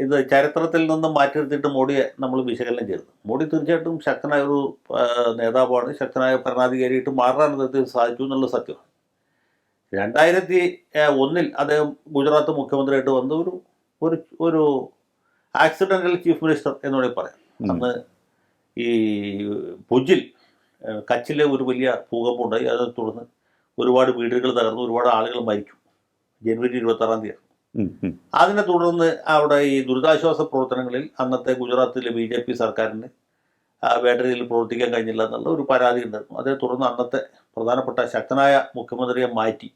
ഇത് ചരിത്രത്തിൽ നിന്നും മാറ്റിയെടുത്തിട്ട് മോഡിയെ നമ്മൾ വിശകലനം ചെയ്തത്. മോഡി തീർച്ചയായിട്ടും ശക്തനായ ഒരു നേതാവാണ്, ശക്തനായ ഭരണാധികാരിയായിട്ട് മാറാൻ അദ്ദേഹത്തിന് സാധിച്ചു എന്നുള്ള സത്യമാണ്. 2001 അദ്ദേഹം ഗുജറാത്ത് മുഖ്യമന്ത്രിയായിട്ട് വന്ന ഒരു ഒരു ഒരു ആക്സിഡൻ്റൽ ചീഫ് മിനിസ്റ്റർ എന്ന് വേണമെങ്കിൽ പറയാം. അന്ന് ഈ ഭുജിൽ കച്ചിലെ ഒരു വലിയ ഭൂകമ്പമുണ്ടായി. അതിനെ തുടർന്ന് ഒരുപാട് വീടുകൾ തകർന്നു, ഒരുപാട് ആളുകൾ മരിച്ചു. ജനുവരി 26-ാം തീയതി. അതിനെ തുടർന്ന് അവിടെ ഈ ദുരിതാശ്വാസ പ്രവർത്തനങ്ങളിൽ അന്നത്തെ ഗുജറാത്തിലെ BJP സർക്കാരിന് വേണ്ട രീതിയിൽ പ്രവർത്തിക്കാൻ കഴിഞ്ഞില്ല എന്നുള്ള ഒരു പരാതി ഉണ്ടായിരുന്നു. അതേ തുടർന്ന് അന്നത്തെ പ്രധാനപ്പെട്ട ശക്തനായ മുഖ്യമന്ത്രിയെ മാറ്റി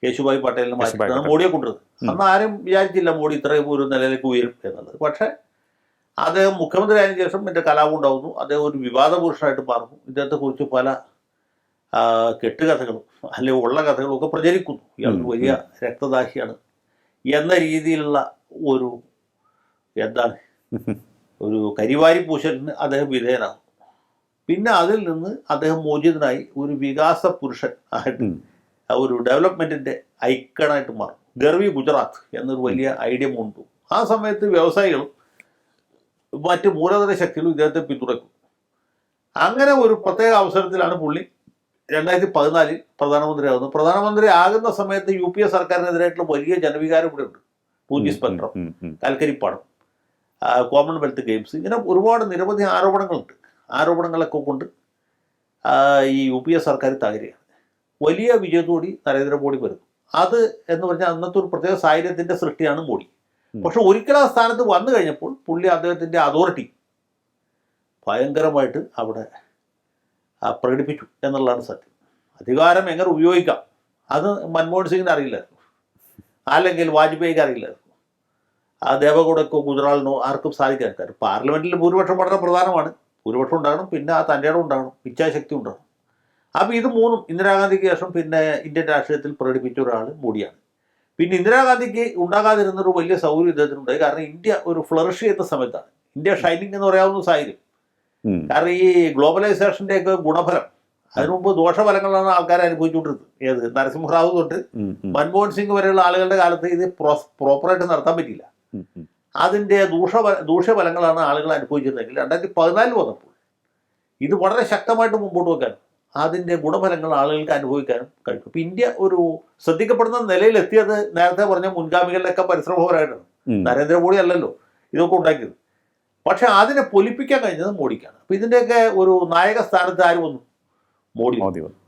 കേശുഭായ് പട്ടേലിനെ മാറ്റിയിട്ടാണ് മോഡിയെ കൊണ്ടുവരുന്നത്. അന്ന് ആരും വിചാരിച്ചില്ല മോഡി ഇത്രയും ഒരു നിലയിലേക്ക് ഉയരും എന്നുള്ളത്. പക്ഷേ അദ്ദേഹം മുഖ്യമന്ത്രി ആയതിനു ശേഷം എൻ്റെ കലാപം ഉണ്ടാകുന്നു. അദ്ദേഹം ഒരു വിവാദ പുരുഷനായിട്ട് മാറുന്നു. ഇദ്ദേഹത്തെക്കുറിച്ച് പല കെട്ടുകഥകളും അല്ലെങ്കിൽ ഉള്ള കഥകളും ഒക്കെ പ്രചരിക്കുന്നു. ഇയാൾ വലിയ രക്തദാഹിയാണ് എന്ന രീതിയിലുള്ള ഒരു എന്താണ് ഒരു കരിവാരി പൂശലിന് അദ്ദേഹം വിധേയനാകും. പിന്നെ അതിൽ നിന്ന് അദ്ദേഹം മോചിതനായി ഒരു വികാസ പുരുഷൻ ആയിട്ട് ഒരു ഡെവലപ്മെൻറ്റിൻ്റെ ഐക്കണായിട്ട് മാറും. ഗർവി ഗുജറാത്ത് എന്നൊരു വലിയ ഐഡിയ മുൻപ്. ആ സമയത്ത് വ്യവസായികളും മറ്റ് മൂലധന ശക്തികളും ഇദ്ദേഹത്തെ പിന്തുണയ്ക്കും. അങ്ങനെ ഒരു പ്രത്യേക അവസരത്തിലാണ് പുള്ളി 2014 പ്രധാനമന്ത്രിയാകുന്നത്. പ്രധാനമന്ത്രി ആകുന്ന സമയത്ത് UPA സർക്കാരിനെതിരായിട്ടുള്ള വലിയ ജനവികാരം ഇവിടെ ഉണ്ട്. പൂഞ്ചി സ്പെക്ട്രം, കൽക്കരിപ്പാടം, കോമൺവെൽത്ത് ഗെയിംസ്, ഇങ്ങനെ ഒരുപാട് നിരവധി ആരോപണങ്ങളുണ്ട്. ആരോപണങ്ങളൊക്കെ കൊണ്ട് ഈ UPA സർക്കാർ തകരുകയാണ്. വലിയ വിജയത്തോടി നരേന്ദ്രമോദി വരുന്നു. അത് എന്ന് പറഞ്ഞാൽ അന്നത്തെ ഒരു പ്രത്യേക സാഹചര്യത്തിൻ്റെ സൃഷ്ടിയാണ് മോഡി. പക്ഷെ ഒരിക്കലും ആ സ്ഥാനത്ത് വന്നു കഴിഞ്ഞപ്പോൾ പുള്ളി അദ്ദേഹത്തിൻ്റെ അതോറിറ്റി ഭയങ്കരമായിട്ട് അവിടെ പ്രകടിപ്പിച്ചു എന്നുള്ളതാണ് സത്യം. അധികാരം എങ്ങനെ ഉപയോഗിക്കാം അത് മൻമോഹൻ സിംഗിന് അറിയില്ലായിരുന്നു, അല്ലെങ്കിൽ വാജ്പേയിക്ക് അറിയില്ലായിരുന്നു, ദേവഗൗഡക്കോ ഗുജറാളിനോ ആർക്കും സാധിക്കാൻ. കാര്യം പാർലമെൻറ്റിൽ ഭൂരിപക്ഷം വളരെ പ്രധാനമാണ്. ഭൂരിപക്ഷം ഉണ്ടാകണം, പിന്നെ ആ തൻ്റെ ഇടം ഉണ്ടാകണം, ഇച്ഛാശക്തി ഉണ്ടാകണം. അപ്പോൾ ഇത് മൂന്നും ഇന്ദിരാഗാന്ധിക്ക് ശേഷം പിന്നെ ഇന്ത്യൻ രാഷ്ട്രീയത്തിൽ പ്രകടിപ്പിച്ച ഒരാൾ മോഡിയാണ്. പിന്നെ ഇന്ദിരാഗാന്ധിക്ക് ഉണ്ടാകാതിരുന്നൊരു വലിയ സൗകര്യം ഇദ്ദേഹത്തിനുണ്ടായി. കാരണം ഇന്ത്യ ഒരു ഫ്ലറിഷ് ചെയ്യുന്ന സമയത്താണ്, ഇന്ത്യ ഷൈനിങ് എന്ന് പറയാവുന്ന സാഹചര്യം. കാരണം ഈ ഗ്ലോബലൈസേഷൻ്റെയൊക്കെ ഗുണഫലം അതിനു മുമ്പ് ദോഷഫലങ്ങളാണ് ആൾക്കാർ അനുഭവിച്ചുകൊണ്ടിരുന്നത്. ഏത് നരസിംഹറാവു തൊട്ട് മൻമോഹൻ സിംഗ് വരെയുള്ള ആളുകളുടെ കാലത്ത് ഇത് പ്രോപ്പറായിട്ട് നടത്താൻ പറ്റിയില്ല. അതിൻ്റെ ദൂഷ്യഫലങ്ങളാണ് ആളുകൾ അനുഭവിച്ചിരുന്നെങ്കിൽ 2014 വന്നപ്പോൾ ഇത് വളരെ ശക്തമായിട്ട് മുമ്പോട്ട് വെക്കാനും അതിൻ്റെ ഗുണഫലങ്ങൾ ആളുകൾക്ക് അനുഭവിക്കാനും കഴിയും. അപ്പോൾ ഇന്ത്യ ഒരു ശ്രദ്ധിക്കപ്പെടുന്ന നിലയിലെത്തിയത് നേരത്തെ പറഞ്ഞ മുൻഗാമികളുടെയൊക്കെ പരിശ്രമപരമായിട്ടാണ്. നരേന്ദ്രമോദി അല്ലല്ലോ ഇതൊക്കെ ഉണ്ടാക്കിയത്. പക്ഷെ അതിനെ പൊലിപ്പിക്കാൻ കഴിഞ്ഞത് മോഡിക്കാണ്. അപ്പോൾ ഇതിൻ്റെയൊക്കെ ഒരു നായക സ്ഥാനത്ത് ആര് വന്നു? മോഡി വന്നു.